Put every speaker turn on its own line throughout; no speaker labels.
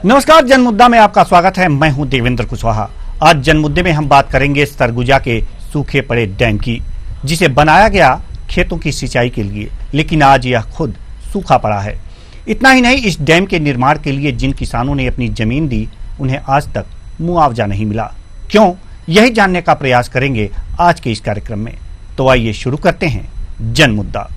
नमस्कार, जनमुद्दा में आपका स्वागत है। मैं हूं देवेंद्र कुशवाहा। आज जनमुद्दे में हम बात करेंगे सरगुजा के सूखे पड़े डैम की, जिसे बनाया गया खेतों की सिंचाई के लिए, लेकिन आज यह खुद सूखा पड़ा है। इतना ही नहीं, इस डैम के निर्माण के लिए जिन किसानों ने अपनी जमीन दी, उन्हें आज तक मुआवजा नहीं मिला। क्यों, यही जानने का प्रयास करेंगे आज के इस कार्यक्रम में। तो आइए शुरू करते हैं जनमुद्दा।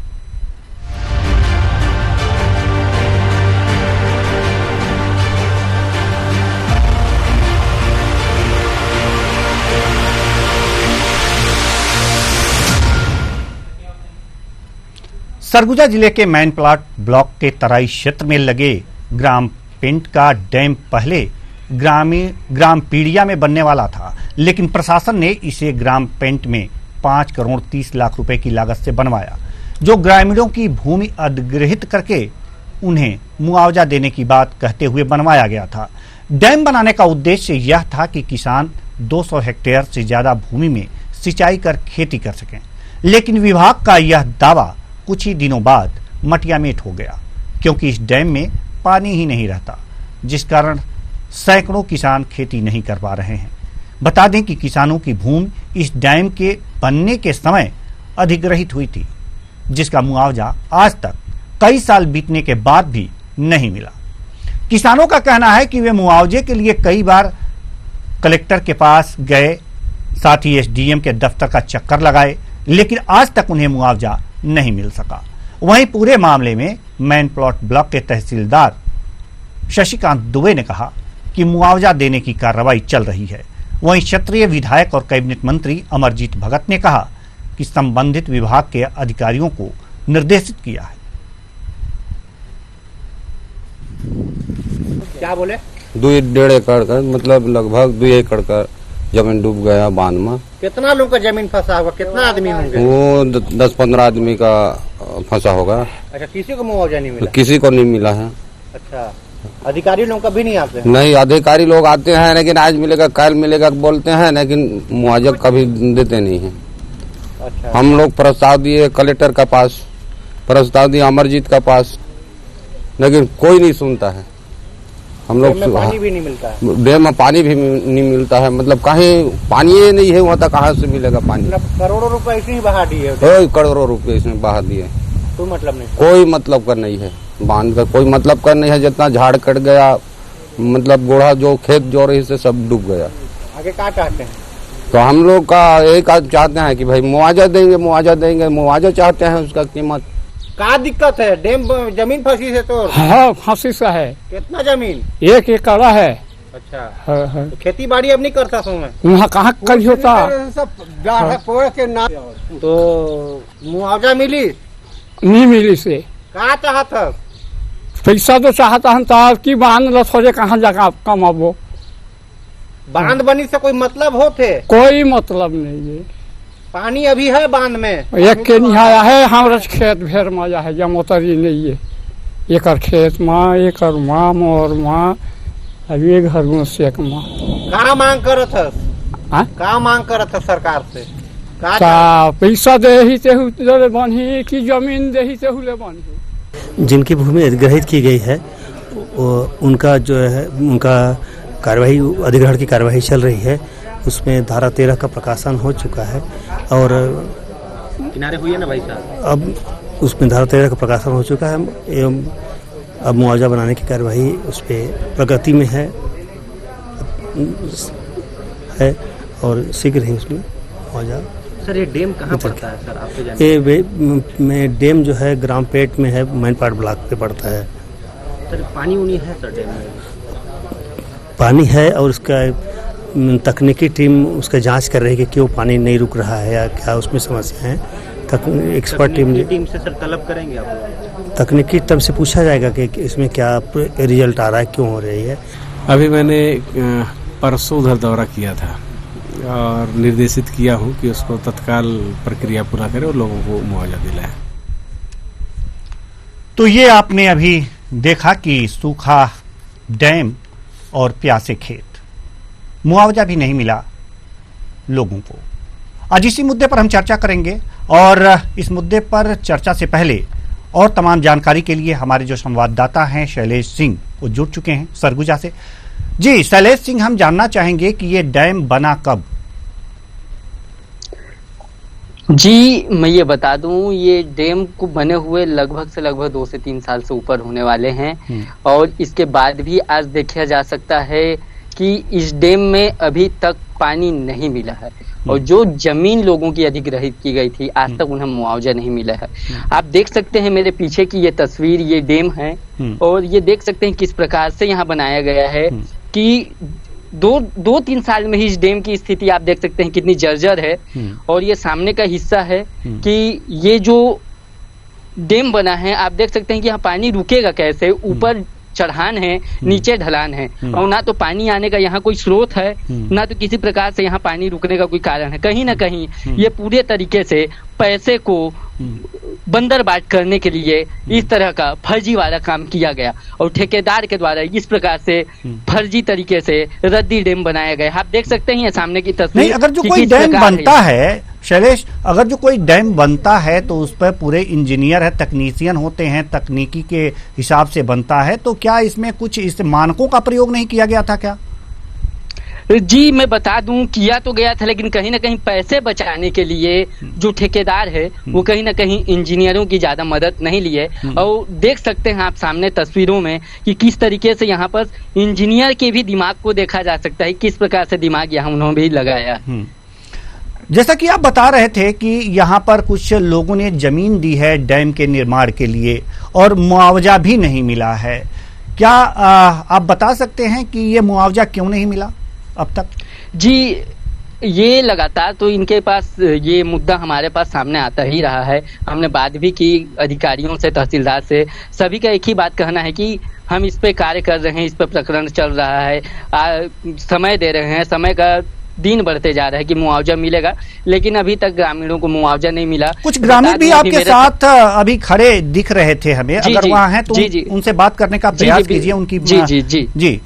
सरगुजा जिले के मैनप्लाट ब्लॉक के तराई क्षेत्र में लगे ग्राम पेंट का डैम पहले ग्राम पीड़िया में बनने वाला था, लेकिन प्रशासन ने इसे ग्राम पेंट में 5 करोड़ 30 लाख रुपए की लागत से बनवाया, जो ग्रामीणों की भूमि अधिग्रहित करके उन्हें मुआवजा देने की बात कहते हुए बनवाया गया था। डैम बनाने का उद्देश्य यह था कि किसान 200 हेक्टेयर से ज्यादा भूमि में सिंचाई कर खेती कर सकें, लेकिन विभाग का यह दावा कुछ ही दिनों बाद मटियामेट हो गया, क्योंकि इस डैम में पानी ही नहीं रहता, जिस कारण सैकड़ों किसान खेती नहीं कर पा रहे हैं। बता दें कि किसानों की भूमि इस डैम के बनने के समय अधिग्रहित हुई थी, जिसका मुआवजा आज तक कई साल बीतने के बाद भी नहीं मिला। किसानों का कहना है कि वे मुआवजे के लिए कई बार कलेक्टर के पास गए, साथ ही एसडीएम के दफ्तर का चक्कर लगाए, लेकिन आज तक उन्हें मुआवजा नहीं मिल सका। वहीं पूरे मामले में मैनप्लाट ब्लॉक के तहसीलदार शशिकांत दुबे ने कहा कि मुआवजा देने की कार्रवाई चल रही है। वहीं क्षेत्रीय विधायक और कैबिनेट मंत्री अमरजीत भगत ने कहा कि संबंधित विभाग के अधिकारियों को निर्देशित किया है।
क्या बोले?
2.5 एकड़ का, मतलब लगभग 2 एकड़ का जमीन डूब गया बांध में।
कितना लोगों का जमीन फंसा होगा? कितना आदमी होंगे?
वो 10-15 आदमी का फंसा होगा।
अच्छा, किसी को मुआवजा नहीं मिला?
किसी को नहीं मिला है। अच्छा,
अधिकारी लोग कभी नहीं आते हैं?
नहीं, अधिकारी लोग आते हैं, लेकिन आज मिलेगा कल मिलेगा बोलते हैं, लेकिन मुआवजा कभी देते नहीं है। अच्छा, हम लोग प्रस्ताव दिए कलेक्टर का पास, प्रस्ताव दिए अमरजीत का पास, लेकिन कोई नहीं सुनता है। हम लोग
पानी भी नहीं मिलता है।
डैम में पानी भी नहीं मिलता है, मतलब कहीं पानी ही नहीं है, वहाँ तक कहाँ से मिलेगा पानी?
करोड़ों रुपए इसमें बहा दिए।
करोड़ों रुपए इसमें बहा दिए।
कोई मतलब नहीं,
कोई मतलब का नहीं है। बांध का कोई मतलब का नहीं है। जितना झाड़ कट गया, मतलब गोढ़ा जो खेत जो रही से सब डूब गया।
आगे क्या चाहते हैं?
तो हम लोग का एक चाहते हैं कि भाई मुआवजा देंगे, मुआवजा देंगे, मुआवजा चाहते हैं। उसका कीमत
क्या दिक्कत है? डैम जमीन फंसी है तो?
हाँ, फांसी सा है।
कितना जमीन?
1 एकड़ है।
अच्छा,
हाँ।
तो खेती बाड़ी अब नहीं करता सो मैं?
वहाँ कहाँ कहीं होता?
तो मुआवजा मिली
नहीं मिली से
क्या चाहता?
पैसा तो चाहता हम तो की बांध लो, थोड़े कहाँ जगह कमाबो।
बांध बनी से कोई मतलब होते?
कोई मतलब नहीं है।
पानी अभी है बांध में?
एक के निहाया है, हमारा खेत भेर मजा है, जमोतरी नहीं है। एक खेत माँ, एक माँ मोर माँ, अभी एक घर में से एक माँ।
कहाँ मांग करत है? कहाँ मांग करत है सरकार से?
पैसा दे ही ते बनी की जमीन दे ही ते बनी।
जिनकी भूमि अधिग्रहित की गई है, उनका जो है उनका कार्यवाही, अधिग्रहण की कार्यवाही चल रही है। उसमें धारा 13 का प्रकाशन हो चुका है और
किनारे हुई है ना भाई साहब।
अब उसमें धारा 13 का प्रकाशन हो चुका है एवं अब मुआवजा बनाने की कार्यवाही उस पर प्रगति में है और शीघ्र ही उसमें मुआवजा।
सर, ये डैम कहाँ पड़ता है सर आपके जानकारी
में? डैम जो है ग्राम पेट में है, मैनपाट ब्लॉक पे पड़ता है।
सर, पानी उनी है सर डैम में?
पानी है और उसका तकनीकी टीम उसका जांच कर रही है कि क्यों पानी नहीं रुक रहा है या क्या उसमें समस्या है। एक्सपर्ट टीम
से सर तलब करेंगे आप?
तकनीकी टीम से पूछा जाएगा कि इसमें क्या रिजल्ट आ रहा है, क्यों हो रही है।
अभी मैंने परसों उधर दौरा किया था और निर्देशित किया हूं कि उसको तत्काल प्रक्रिया पूरा करे और लोगों को मुआवजा दिलाए।
तो ये आपने अभी देखा कि सूखा डैम और प्यासे खेत, मुआवजा भी नहीं मिला लोगों को। आज इसी मुद्दे पर हम चर्चा करेंगे और इस मुद्दे पर चर्चा से पहले और तमाम जानकारी के लिए हमारे जो संवाददाता हैं शैलेश सिंह वो जुड़ चुके हैं सरगुजा से। जी शैलेश सिंह, हम जानना चाहेंगे कि ये डैम बना कब?
जी मैं ये बता दूं, ये डैम को बने हुए लगभग 2 से 3 साल से ऊपर होने वाले हैं और इसके बाद भी आज देखा जा सकता है कि इस डैम में अभी तक पानी नहीं मिला है और जो जमीन लोगों की अधिग्रहित की गई थी आज तक उन्हें मुआवजा नहीं मिला है। आप देख सकते हैं मेरे पीछे की ये तस्वीर, ये डैम है और ये देख सकते हैं किस प्रकार से यहाँ बनाया गया है कि 2-3 साल में ही इस डैम की स्थिति आप देख सकते हैं कितनी जर्जर है। और ये सामने का हिस्सा है कि ये जो डैम बना है आप देख सकते हैं कि यहाँ पानी रुकेगा कैसे, ऊपर चढ़ान है, नीचे ढलान है और ना तो पानी आने का यहाँ कोई स्रोत है ना तो किसी प्रकार से यहाँ पानी रुकने का कोई कारण है। कहीं ना कहीं ये पूरे तरीके से पैसे को बंदरबाट करने के लिए इस तरह का फर्जी वाला काम किया गया और ठेकेदार के द्वारा इस प्रकार से फर्जी तरीके से रद्दी डैम बनाया गया। आप देख सकते हैं सामने की तस्वीर।
नहीं, अगर जो कोई डैम बनता है शैलेश, अगर जो कोई डैम बनता है तो उस पर पूरे इंजीनियर है, तकनीशियन होते हैं, तकनीकी के हिसाब से बनता है, तो क्या इसमें कुछ इस मानकों का प्रयोग नहीं किया गया था क्या?
जी मैं बता दूं, किया तो गया था लेकिन कहीं ना कहीं पैसे बचाने के लिए जो ठेकेदार है वो कहीं ना कहीं इंजीनियरों की ज्यादा मदद नहीं लिए। और देख सकते हैं आप सामने तस्वीरों में कि किस तरीके से यहाँ पर इंजीनियर के भी दिमाग को देखा जा सकता है, किस प्रकार से दिमाग यहाँ उन्होंने भी लगाया।
जैसा कि आप बता रहे थे कि यहाँ पर कुछ लोगों ने जमीन दी है डैम के निर्माण के लिए और मुआवजा भी नहीं मिला है। क्या आप बता सकते हैं कि ये मुआवजा क्यों नहीं मिला अब तक?
जी ये लगातार तो इनके पास ये मुद्दा हमारे पास सामने आता ही रहा है। हमने बात भी की अधिकारियों से, तहसीलदार से, सभी का एक ही बात कहना है कि हम इस पे कार्य कर रहे हैं, इस पे प्रकरण चल रहा है, समय दे रहे हैं, समय का दिन बढ़ते जा रहा है कि मुआवजा मिलेगा, लेकिन अभी तक ग्रामीणों को मुआवजा नहीं मिला।
कुछ ग्रामीण भी आपके साथ अभी खड़े दिख रहे थे हमें, अगर वहाँ हैं तो उनसे बात करने का प्रयास कीजिए उनकी।
जी जी जी जी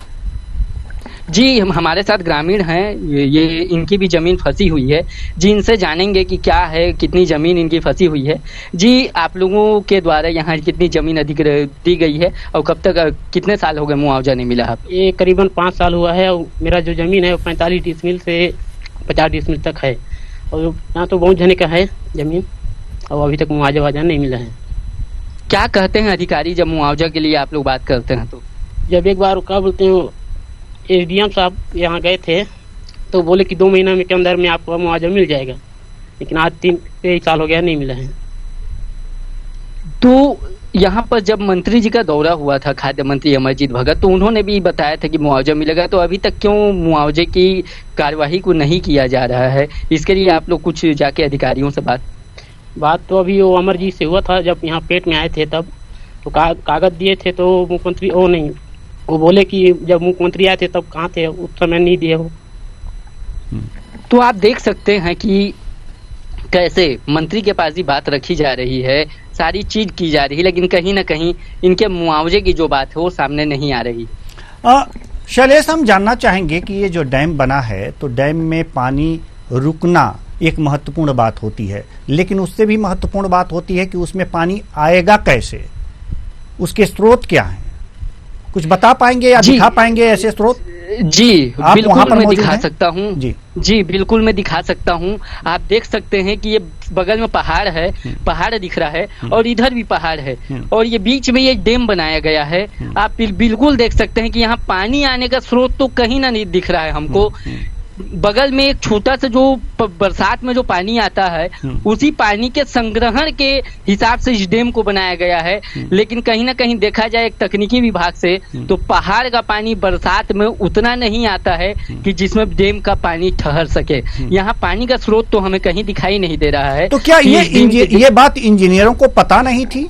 जी हमारे साथ ग्रामीण हैं, ये इनकी भी जमीन फंसी हुई है जी, इनसे जानेंगे कि क्या है, कितनी जमीन इनकी फंसी हुई है। जी आप लोगों के द्वारा यहाँ कितनी जमीन अधिग्रहित दी गई है और कब तक, कितने साल हो गए मुआवजा नहीं मिला?
ये करीबन 5 साल हुआ है और मेरा जो जमीन है वो 45 डिसमिल से 50 डिसमिल तक है और यहाँ तो बहुत जने का है जमीन और अभी तक मुआवजा नहीं मिला है।
क्या कहते हैं अधिकारी जब मुआवजा के लिए आप लोग बात करते हैं? तो
जब एक बार क्या बोलते हैं एसडीएम साहब यहाँ गए थे तो बोले कि 2 महीना में के अंदर में आपको मुआवजा मिल जाएगा, लेकिन आज 3 साल हो गया नहीं मिला है।
तो यहाँ पर जब मंत्री जी का दौरा हुआ था, खाद्य मंत्री अमरजीत भगत, तो उन्होंने भी बताया था कि मुआवजा मिलेगा, तो अभी तक क्यों मुआवजे की कार्यवाही को नहीं किया जा रहा है? इसके लिए आप लोग कुछ जाके अधिकारियों से बात
तो अभी वो अमरजीत से हुआ था जब यहाँ पेट में आए थे, तब तो कागज दिए थे तो मुख्यमंत्री वो बोले कि जब मुख्यमंत्री आए थे तब कहाँ थे, उस समय नहीं दिए हो।
तो आप देख सकते हैं कि कैसे मंत्री के पास ही बात रखी जा रही है, सारी चीज की जा रही है, लेकिन कहीं ना कहीं इनके मुआवजे की जो बात है वो सामने नहीं आ रही।
शैलेश, हम जानना चाहेंगे कि ये जो डैम बना है तो डैम में पानी रुकना एक महत्वपूर्ण बात होती है, लेकिन उससे भी महत्वपूर्ण बात होती है कि उसमें पानी आएगा कैसे, उसके स्रोत क्या हैं? कुछ बता पाएंगे या दिखा पाएंगे ऐसे स्रोत?
जी बिल्कुल मैं दिखा सकता हूँ। जी बिल्कुल मैं दिखा सकता हूँ। आप देख सकते हैं कि ये बगल में पहाड़ है, पहाड़ दिख रहा है और इधर भी पहाड़ है और ये बीच में ये डैम बनाया गया है। आप बिल्कुल देख सकते हैं कि यहाँ पानी आने का स्रोत तो कहीं ना नहीं दिख रहा है हमको। बगल में एक छोटा सा जो बरसात में जो पानी आता है उसी पानी के संग्रहण के हिसाब से इस डैम को बनाया गया है, लेकिन कहीं ना कहीं देखा जाए एक तकनीकी विभाग से तो पहाड़ का पानी बरसात में उतना नहीं आता है कि जिसमें डैम का पानी ठहर सके। यहाँ पानी का स्रोत तो हमें कहीं दिखाई नहीं दे रहा है।
तो क्या ये बात इंजीनियरों को पता नहीं थी?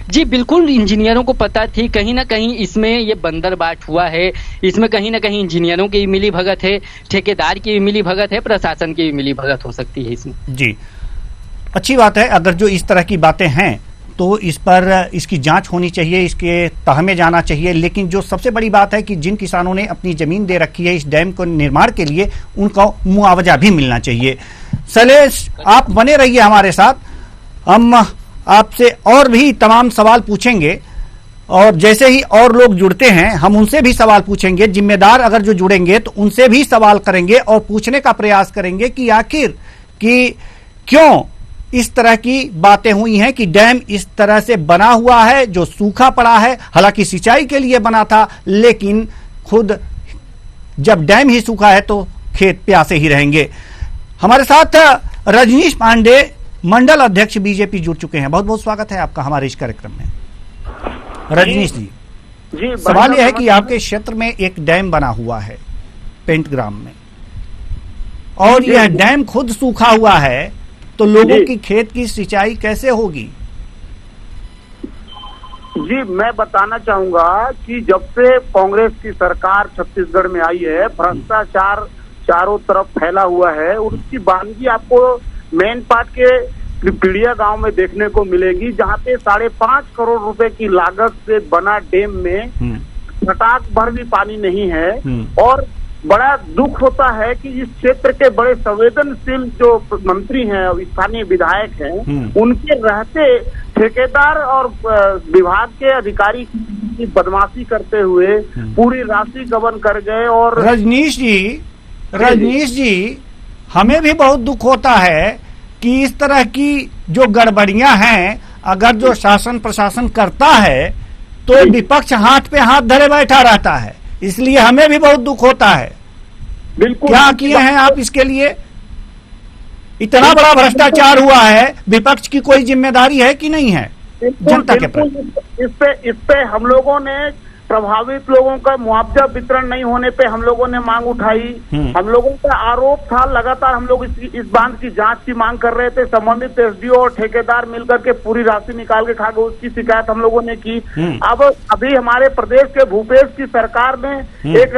जी बिल्कुल इंजीनियरों को पता थी, कहीं ना कहीं इसमें ये बंदरबाट हुआ है, इसमें कहीं ना कहीं इंजीनियरों की मिली भगत है, ठेकेदार की मिली भगत है, प्रशासन की मिली भगत हो सकती है इसमें।
जी अच्छी बात है, अगर जो इस तरह की बातें हैं तो इस पर इसकी जांच होनी चाहिए, इसके तह में जाना चाहिए, लेकिन जो सबसे बड़ी बात है कि जिन किसानों ने अपनी जमीन दे रखी है इस डैम को निर्माण के लिए उनको मुआवजा भी मिलना चाहिए। शैलेश, आप बने रहिए हमारे साथ, हम आपसे और भी तमाम सवाल पूछेंगे और जैसे ही और लोग जुड़ते हैं हम उनसे भी सवाल पूछेंगे। जिम्मेदार अगर जो जुड़ेंगे तो उनसे भी सवाल करेंगे और पूछने का प्रयास करेंगे कि आखिर कि क्यों इस तरह की बातें हुई हैं कि डैम इस तरह से बना हुआ है जो सूखा पड़ा है। हालांकि सिंचाई के लिए बना था, लेकिन खुद जब डैम ही सूखा है तो खेत प्यासे ही रहेंगे। हमारे साथ रजनीश पांडे, मंडल अध्यक्ष बीजेपी, जुड़ चुके हैं। बहुत बहुत स्वागत है आपका हमारे इस कार्यक्रम में। रजनीश जी, सवाल यह है कि आपके क्षेत्र में एक डैम बना हुआ है पेंट ग्राम में, और यह डैम खुद सूखा हुआ है, तो लोगों की खेत की सिंचाई कैसे होगी?
जी, मैं बताना चाहूंगा कि जब से कांग्रेस की सरकार छत्तीसगढ़ में आई है, भ्रष्टाचार चारों तरफ फैला हुआ है और उसकी बानगी आपको मेन पार्ट के पीड़िया गांव में देखने को मिलेगी, जहां पे 5.5 करोड़ रुपए की लागत से बना डैम में छटाक भर भी पानी नहीं है। और बड़ा दुख होता है कि इस क्षेत्र के बड़े संवेदनशील जो मंत्री हैं और स्थानीय विधायक हैं, उनके रहते ठेकेदार और विभाग के अधिकारी की बदमाशी करते हुए पूरी राशि गबन कर गए। और
रजनीश जी, हमें भी बहुत दुख होता है कि इस तरह की जो गड़बड़ियां हैं, अगर जो शासन प्रशासन करता है तो विपक्ष हाथ पे हाथ धरे बैठा रहता है, इसलिए हमें भी बहुत दुख होता है।
बिल्कुल,
क्या किए हैं आप इसके लिए? इतना बड़ा भ्रष्टाचार हुआ है, विपक्ष की कोई जिम्मेदारी है कि नहीं है जनता के प्रति?
इस पे हम लोगों ने प्रभावित लोगों का मुआवजा वितरण नहीं होने पे हम लोगों ने मांग उठाई। हम लोगों का आरोप था, लगातार हम लोग इस बांध की जांच की मांग कर रहे थे। संबंधित एसडीओ और ठेकेदार मिलकर के पूरी राशि निकाल के खा गए, उसकी शिकायत हम लोगों ने की। अब अभी हमारे प्रदेश के भूपेश की सरकार ने एक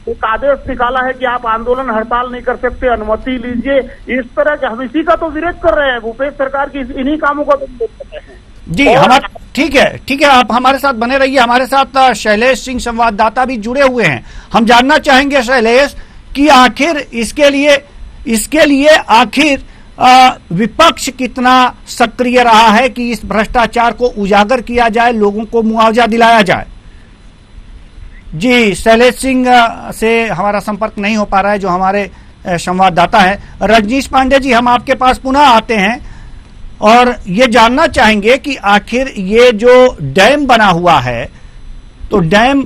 एक आदेश निकाला है कि आप आंदोलन हड़ताल नहीं कर सकते, अनुमति लीजिए। इस तरह के हम इसी का तो विरोध कर रहे हैं, भूपेश सरकार की इन्हीं कामों का तो विरोध कर रहे हैं
जी। हमारा ठीक है, आप हमारे साथ बने रहिए। हमारे साथ शैलेश सिंह संवाददाता भी जुड़े हुए हैं। हम जानना चाहेंगे शैलेश कि आखिर इसके लिए आखिर विपक्ष कितना सक्रिय रहा है कि इस भ्रष्टाचार को उजागर किया जाए, लोगों को मुआवजा दिलाया जाए। जी, शैलेश सिंह से हमारा संपर्क नहीं हो पा रहा है, जो हमारे संवाददाता है। रजनीश पांडे जी, हम आपके पास पुनः आते हैं और ये जानना चाहेंगे कि आखिर ये जो डैम बना हुआ है, तो डैम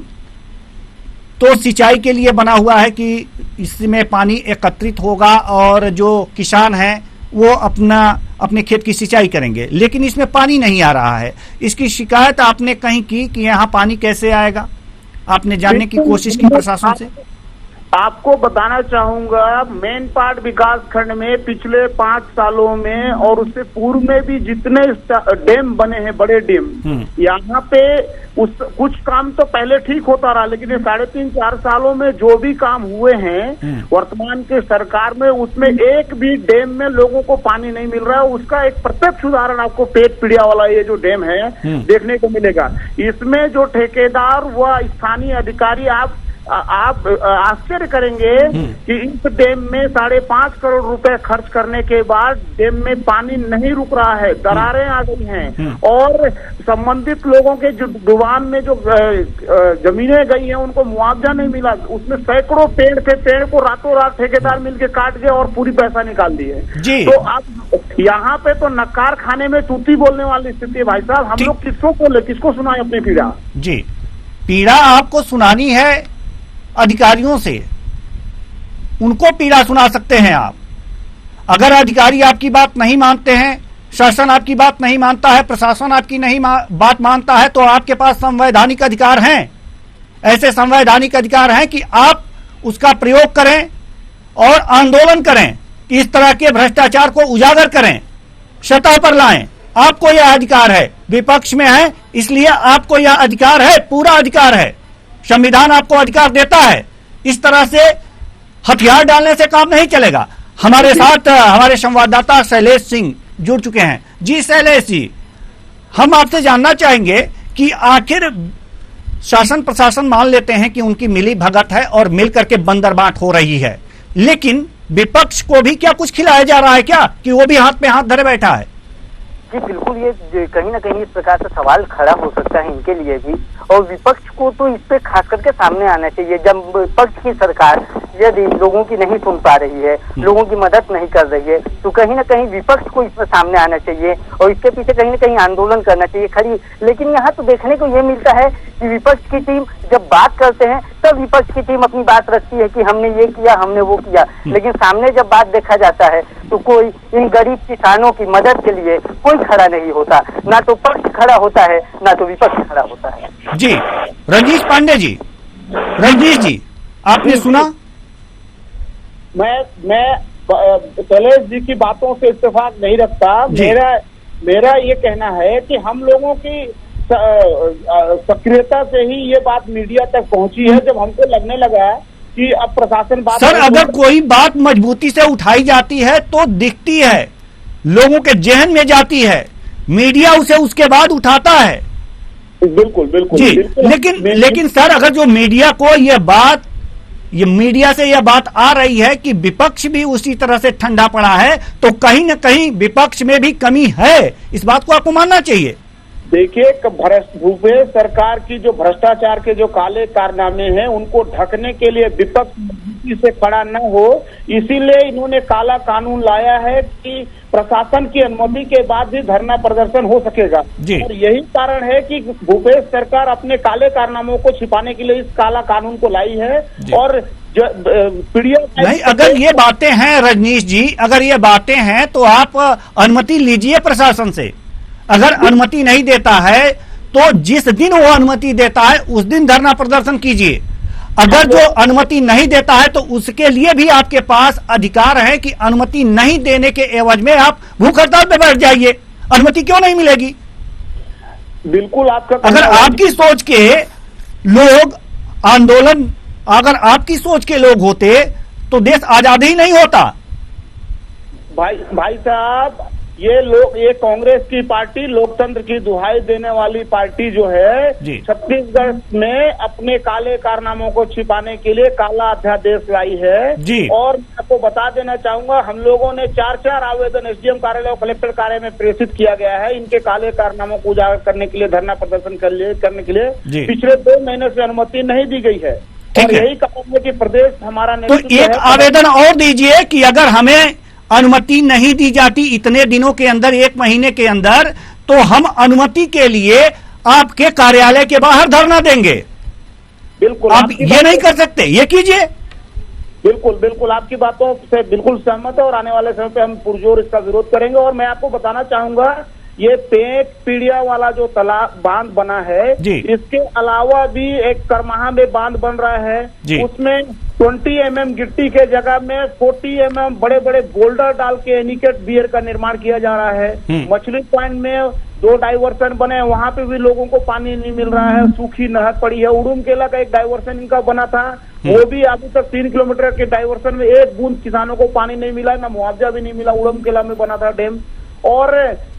तो सिंचाई के लिए बना हुआ है कि इसमें पानी एकत्रित होगा और जो किसान हैं वो अपने खेत की सिंचाई करेंगे, लेकिन इसमें पानी नहीं आ रहा है। इसकी शिकायत आपने कहीं की कि यहाँ पानी कैसे आएगा? आपने जानने की कोशिश की प्रशासन से?
आपको बताना चाहूंगा, मेन पार्ट विकास खंड में पिछले 5 सालों में और उससे पूर्व में भी जितने डैम बने हैं, बड़े डैम, यहाँ पे कुछ काम तो पहले ठीक होता रहा, लेकिन ये 3.5-4 सालों में जो भी काम हुए हैं वर्तमान के सरकार में, उसमें एक भी डैम में लोगों को पानी नहीं मिल रहा है। उसका एक प्रत्यक्ष उदाहरण आपको पेट पीड़िया वाला ये जो डैम है देखने को मिलेगा। इसमें जो ठेकेदार व स्थानीय अधिकारी, आप आश्चर्य करेंगे कि इस डैम में 5.5 करोड़ रुपए खर्च करने के बाद डैम में पानी नहीं रुक रहा है, दरारें आ गई हैं और संबंधित लोगों के जो डुबान में जो जमीनें गई हैं उनको मुआवजा नहीं मिला। उसमें सैकड़ों पेड़ को रातों रात ठेकेदार मिलके काट गए और पूरी पैसा निकाल दिए। तो आप यहाँ पे तो नक्कार खाने में तूती बोलने वाली स्थिति है भाई साहब। हम लोग किसको सुनाए अपनी पीड़ा? जी,
पीड़ा आपको सुनानी है अधिकारियों से, उनको पीड़ा सुना सकते हैं आप। अगर अधिकारी आपकी बात नहीं मानते हैं, शासन आपकी बात नहीं मानता है, प्रशासन आपकी नहीं बात मानता है, तो आपके पास संवैधानिक अधिकार हैं। ऐसे संवैधानिक अधिकार हैं कि आप उसका प्रयोग करें और आंदोलन करें, इस तरह के भ्रष्टाचार को उजागर करें, सतह पर लाएं। आपको यह अधिकार है, विपक्ष में है इसलिए आपको यह अधिकार है, पूरा अधिकार है। संविधान आपको अधिकार देता है। इस तरह से हथियार डालने से काम नहीं चलेगा। हमारे साथ हमारे संवाददाता शैलेश सिंह जुड़ चुके हैं। जी शैलेश जी, हम आपसे जानना चाहेंगे कि आखिर शासन प्रशासन मान लेते हैं कि उनकी मिली भगत है और मिल करके बंदरबाट हो रही है, लेकिन विपक्ष को भी क्या कुछ खिलाया जा रहा है क्या, कि वो भी हाथ पे हाथ धरे बैठा है?
जी बिल्कुल, ये कहीं ना कहीं इस प्रकार से सवाल खड़ा हो सकता है इनके लिए भी, और विपक्ष को तो इस पे खास करके सामने आना चाहिए। जब विपक्ष की सरकार यदि लोगों की नहीं सुन पा रही है, लोगों की मदद नहीं कर रही है, तो कहीं ना कहीं विपक्ष को इसमें सामने आना चाहिए और इसके पीछे कहीं ना कहीं आंदोलन करना चाहिए खड़ी। लेकिन यहाँ तो देखने को ये मिलता है कि विपक्ष की टीम जब बात करते हैं तब विपक्ष की टीम अपनी बात रखती है कि हमने ये किया, हमने वो किया, लेकिन सामने जब बात देखा जाता है तो कोई इन गरीब किसानों की मदद के लिए कोई खड़ा नहीं होता, ना तो पक्ष खड़ा होता है ना तो विपक्ष खड़ा होता है।
जी रजनीश पांडे जी, रजनीश जी आपने सुना?
मैं शैलेश जी की बातों से इत्तेफाक नहीं रखता। मेरा ये कहना है कि हम लोगों की सक्रियता से ही ये बात मीडिया तक पहुंची है। जब हमको लगने लगा कि अब प्रशासन बात,
सर अगर कोई बात मजबूती से उठाई जाती है तो दिखती है, लोगों के जहन में जाती है, मीडिया उसे उसके बाद उठाता है।
बिल्कुल बिल्कुल
जी,
बिल्कुल,
लेकिन सर अगर जो मीडिया को ये मीडिया से यह बात आ रही है कि विपक्ष भी उसी तरह से ठंडा पड़ा है, तो कहीं न कहीं विपक्ष में भी कमी है, इस बात को आपको मानना चाहिए।
देखिए, भूपेश सरकार की जो भ्रष्टाचार के जो काले कारनामे हैं उनको ढकने के लिए विपक्ष मजबूती से खड़ा न हो, इसीलिए इन्होंने काला कानून लाया है कि प्रशासन की अनुमति के बाद भी धरना प्रदर्शन हो सकेगा। और यही कारण है कि भूपेश सरकार अपने काले कारनामों को छिपाने के लिए इस काला कानून को लाई है। और पीड़िया
नहीं, अगर ये बातें हैं रजनीश जी, अगर ये बातें हैं तो आप अनुमति लीजिए प्रशासन से। अगर अनुमति नहीं देता है तो जिस दिन वो अनुमति देता है उस दिन धरना प्रदर्शन कीजिए। अगर जो अनुमति नहीं देता है तो उसके लिए भी आपके पास अधिकार है कि अनुमति नहीं देने के एवज में आप भूख हड़ताल पे बैठ जाइए। अनुमति क्यों नहीं मिलेगी?
बिल्कुल आपका,
अगर आपकी सोच के लोग आंदोलन, अगर आपकी सोच के लोग होते तो देश आजाद ही नहीं होता।
भाई साहब, ये कांग्रेस की पार्टी लोकतंत्र की दुहाई देने वाली पार्टी जो है, छत्तीसगढ़ में अपने काले कारनामों को छिपाने के लिए काला अध्यादेश लाई है। और मैं आपको बता देना चाहूंगा, हम लोगों ने 4 आवेदन एसडीएम कार्यालय और कलेक्टर कार्यालय में प्रेषित किया गया है इनके काले कारनामों को उजागर करने के लिए, धरना प्रदर्शन करने के लिए। पिछले 2 महीने से अनुमति नहीं दी गई है। और यही कारण है कि प्रदेश हमारा
तो एक आवेदन और दीजिए कि अगर हमें अनुमति नहीं दी जाती इतने दिनों के अंदर, 1 महीने के अंदर, तो हम अनुमति के लिए आपके कार्यालय के बाहर धरना देंगे।
बिल्कुल,
आप ये नहीं कर सकते, ये कीजिए।
बिल्कुल आपकी बातों से बिल्कुल सहमत है और आने वाले समय पे हम पुरजोर इसका विरोध करेंगे। और मैं आपको बताना चाहूंगा, ये पेट पीड़िया वाला जो तालाब बांध बना है, इसके अलावा भी एक करमाहा में बांध बन रहा है, उसमें 20 mm गिट्टी के जगह में 40 mm बड़े बड़े बोल्डर डाल के एनिकेट बियर का निर्माण किया जा रहा है। मछली पॉइंट में 2 डाइवर्सन बने हैं, वहां पे भी लोगों को पानी नहीं मिल रहा है, सूखी नहर पड़ी है। उड़ूम केला का एक डाइवर्सन इनका बना था, वो भी अभी तक 3 किलोमीटर के डाइवर्सन में 1 बूंद किसानों को पानी नहीं मिला, ना मुआवजा भी नहीं मिला। उड़ूम केला में बना था डैम। और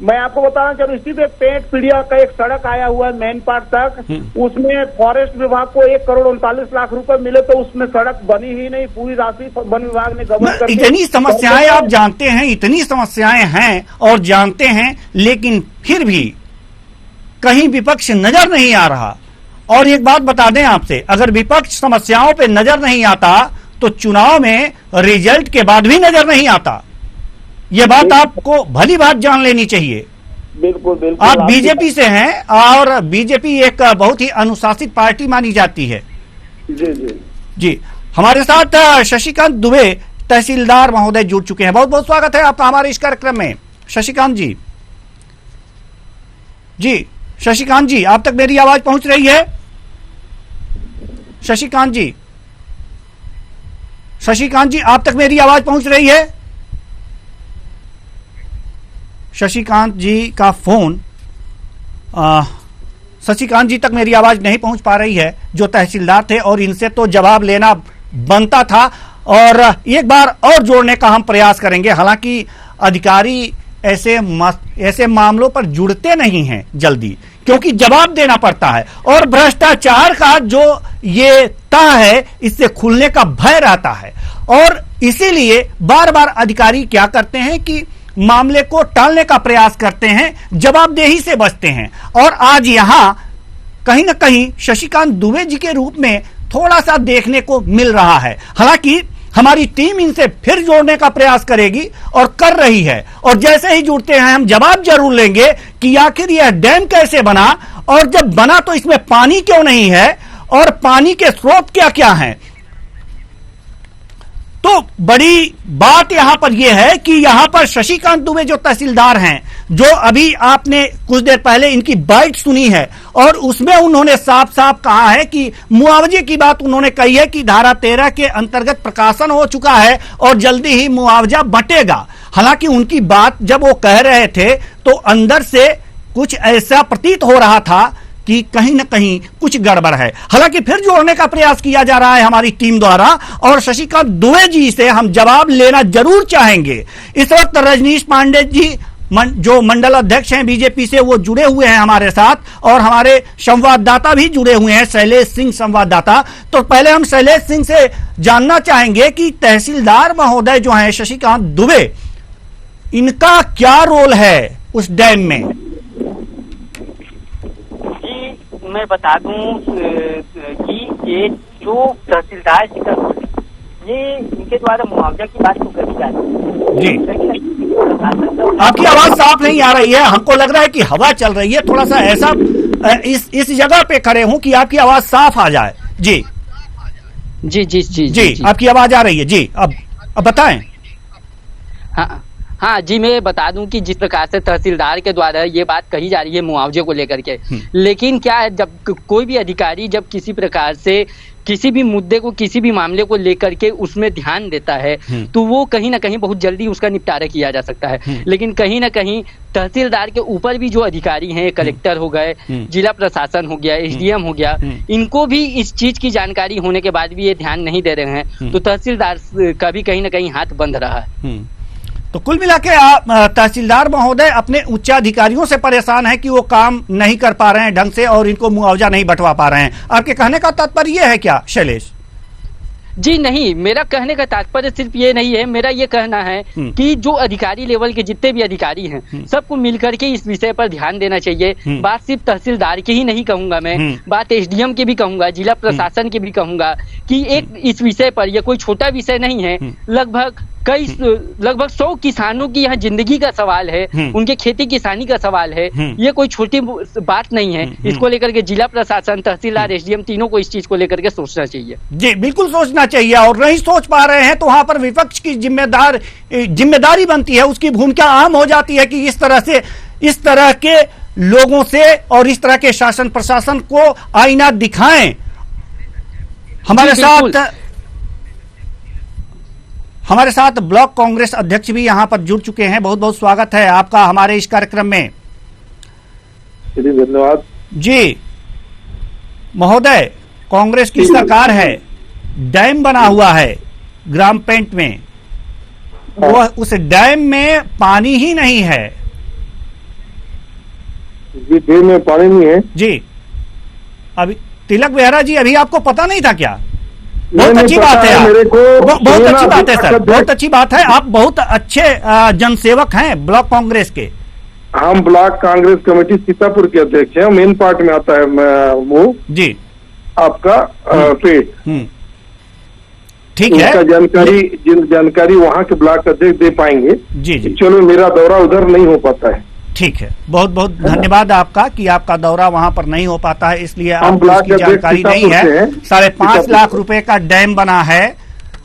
मैं आपको बताना चाहूँ, इसी पे पेट पीड़िया का एक सड़क आया हुआ है मेन पार्ट तक, उसमें फॉरेस्ट विभाग को 1 करोड़ 39 लाख रुपए मिले, तो उसमें सड़क बनी ही नहीं। पूरी राशि वन विभाग ने गबन कर,
इतनी समस्याएं आप जानते हैं, इतनी समस्याएं हैं और जानते हैं, लेकिन फिर भी कहीं विपक्ष नजर नहीं आ रहा। और एक बात बता दें आपसे, अगर विपक्ष समस्याओं पे नजर नहीं आता तो चुनाव में रिजल्ट के बाद भी नजर नहीं आता। ये बात आपको भली बात जान लेनी चाहिए।
बिल्कुल
आप बीजेपी से हैं और बीजेपी एक बहुत ही अनुशासित पार्टी मानी जाती है। जी हमारे साथ शशिकांत दुबे तहसीलदार महोदय जुड़ चुके हैं। बहुत बहुत स्वागत है आपका हमारे इस कार्यक्रम में शशिकांत जी। शशिकांत जी, आप तक मेरी आवाज पहुंच रही है? शशिकांत जी, आप तक मेरी आवाज पहुंच रही है? शशिकांत जी का फोन, शशिकांत जी तक मेरी आवाज नहीं पहुंच पा रही है, जो तहसीलदार थे, और इनसे तो जवाब लेना बनता था। और एक बार और जोड़ने का हम प्रयास करेंगे। हालांकि अधिकारी ऐसे मामलों पर जुड़ते नहीं हैं जल्दी, क्योंकि जवाब देना पड़ता है। और भ्रष्टाचार का जो ये तह है, इससे खुलने का भय रहता है। और इसीलिए बार बार अधिकारी क्या करते हैं कि मामले को टालने का प्रयास करते हैं, जवाबदेही से बचते हैं। और आज यहां कहीं ना कहीं शशिकांत दुबे जी के रूप में थोड़ा सा देखने को मिल रहा है। हालांकि हमारी टीम इनसे फिर जोड़ने का प्रयास करेगी और कर रही है, और जैसे ही जुड़ते हैं हम जवाब जरूर लेंगे कि आखिर यह डैम कैसे बना, और जब बना तो इसमें पानी क्यों नहीं है, और पानी के स्रोत क्या क्या हैं। तो बड़ी बात यहां पर यह है कि यहां पर शशिकांत दुबे जो तहसीलदार हैं, जो अभी आपने कुछ देर पहले इनकी बाइट सुनी है, और उसमें उन्होंने साफ साफ कहा है कि मुआवजे की बात उन्होंने कही है कि धारा 13 के अंतर्गत प्रकाशन हो चुका है और जल्दी ही मुआवजा बंटेगा। हालांकि उनकी बात जब वो कह रहे थे तो अंदर से कुछ ऐसा प्रतीत हो रहा था कि कहीं ना कहीं कुछ गड़बड़ है। हालांकि फिर जोड़ने का प्रयास किया जा रहा है हमारी टीम द्वारा, और शशिकांत दुबे जी से हम जवाब लेना जरूर चाहेंगे। इस वक्त रजनीश पांडे जी जो मंडल अध्यक्ष हैं बीजेपी से, वो जुड़े हुए हैं हमारे साथ, और हमारे संवाददाता भी जुड़े हुए हैं, शैलेश सिंह संवाददाता। तो पहले हम शैलेश सिंह से जानना चाहेंगे कि तहसीलदार महोदय जो हैं शशिकांत दुबे, इनका क्या रोल है उस डैम में?
मैं बता दूं कि ये जो तहसीलदार जी का ये इनके द्वारा मुआवजा की बात तो करी जाती है जी।
आपकी आवाज साफ नहीं आ रही है, हमको लग रहा है कि हवा चल रही है, थोड़ा सा ऐसा इस जगह पे खड़े हूं कि आपकी आवाज साफ आ जाए। जी
जी जी जी
जी, जी आपकी आवाज आ रही है जी, अब बताएं।
हाँ जी, मैं बता दूं कि जिस प्रकार से तहसीलदार के द्वारा ये बात कही जा रही है मुआवजे को लेकर के, लेकिन क्या है, जब कोई भी अधिकारी जब किसी प्रकार से किसी भी मुद्दे को, किसी भी मामले को लेकर के उसमें ध्यान देता है तो वो कहीं ना कहीं बहुत जल्दी उसका निपटारा किया जा सकता है। लेकिन कहीं ना कहीं तहसीलदार के ऊपर भी जो अधिकारी हैं, कलेक्टर हो गए, जिला प्रशासन हो गया, एसडीएम हो गया, इनको भी इस चीज की जानकारी होने के बाद भी ये ध्यान नहीं दे रहे हैं, तो तहसीलदार का भी कहीं ना कहीं हाथ बंध रहा है।
तो कुल मिला के तहसीलदार महोदय अपने उच्चाधिकारियों से परेशान है कि वो काम नहीं कर पा रहे हैं ढंग से और इनको मुआवजा नहीं बंटवा पा रहे हैं। आपके कहने का तात्पर्य ये है क्या शैलेश?
जी नहीं, मेरा कहने का तात्पर्य सिर्फ ये नहीं है। मेरा ये कहना है कि जो अधिकारी लेवल के जितने भी अधिकारी हैं, सबको मिलकर के इस विषय पर ध्यान देना चाहिए। बात सिर्फ तहसीलदार की ही नहीं कहूंगा मैं, बात एसडीएम के भी कहूंगा, जिला प्रशासन के भी कहूंगा कि एक इस विषय पर, यह कोई छोटा विषय नहीं है। लगभग 100 किसानों की यहाँ जिंदगी का सवाल है, उनके खेती किसानी का सवाल है। ये कोई छोटी बात नहीं है। इसको लेकर के जिला प्रशासन, तहसीलदार, एसडीएम तीनों को इस चीज को लेकर के सोचना चाहिए। जी
बिल्कुल सोचना चाहिए, और नहीं सोच पा रहे हैं तो वहां पर विपक्ष की जिम्मेदारी बनती है, उसकी भूमिका आम हो जाती है कि इस तरह के लोगों से और इस तरह के शासन प्रशासन को आईना दिखाएं। हमारे साथ ब्लॉक कांग्रेस अध्यक्ष भी यहां पर जुड़ चुके हैं। बहुत बहुत स्वागत है आपका हमारे इस कार्यक्रम में।
धन्यवाद
जी महोदय, कांग्रेस की सरकार है, डैम बना हुआ है ग्राम पेंट में, वो उस डैम में पानी ही नहीं है।
जी डैम में पानी नहीं है जी।
अभी तिलक बेहरा जी, अभी आपको पता नहीं था क्या? बहुत अच्छी बात है, बहुत अच्छी बात है सर, बहुत अच्छी बात है। आप बहुत अच्छे जनसेवक हैं ब्लॉक कांग्रेस के।
हम ब्लॉक कांग्रेस कमेटी सीतापुर के अध्यक्ष हैं। मेन पार्ट में आता है वो जी आपका पेट,
ठीक है।
जानकारी वहाँ के ब्लॉक अध्यक्ष दे पाएंगे जी जी। चलो, मेरा दौरा उधर नहीं हो पाता है।
ठीक है, बहुत बहुत धन्यवाद आपका कि आपका दौरा वहां पर नहीं हो पाता है, इसलिए आपको इसकी जानकारी नहीं है। 5.5 लाख रुपए का डैम बना है,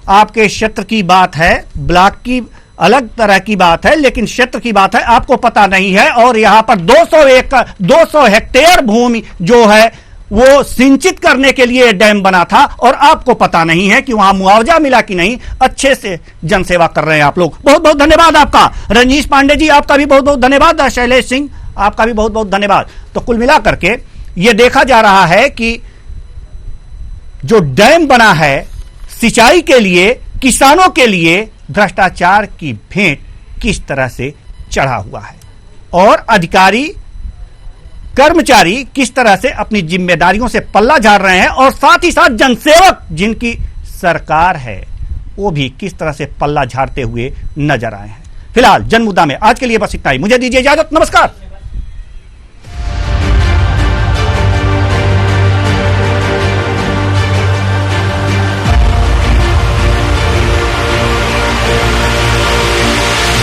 आपके क्षेत्र की बात है, ब्लॉक की अलग तरह की बात है, लेकिन क्षेत्र की बात है, आपको पता नहीं है। और यहाँ पर 200 हेक्टेयर भूमि जो है वो सिंचित करने के लिए डैम बना था, और आपको पता नहीं है कि वहां मुआवजा मिला कि नहीं। अच्छे से जनसेवा कर रहे हैं आप लोग, बहुत बहुत धन्यवाद आपका। रजनीश पांडे जी, आपका भी बहुत बहुत धन्यवाद। शैलेश सिंह, आपका भी बहुत बहुत धन्यवाद। तो कुल मिलाकर के ये देखा जा रहा है कि जो डैम बना है सिंचाई के लिए, किसानों के लिए, भ्रष्टाचार की भेंट किस तरह से चढ़ा हुआ है, और अधिकारी कर्मचारी किस तरह से अपनी जिम्मेदारियों से पल्ला झाड़ रहे हैं, और साथ ही साथ जनसेवक जिनकी सरकार है वो भी किस तरह से पल्ला झाड़ते हुए नजर आए हैं। फिलहाल जनमुद्दा में आज के लिए बस इतना ही। मुझे दीजिए इजाजत। नमस्कार।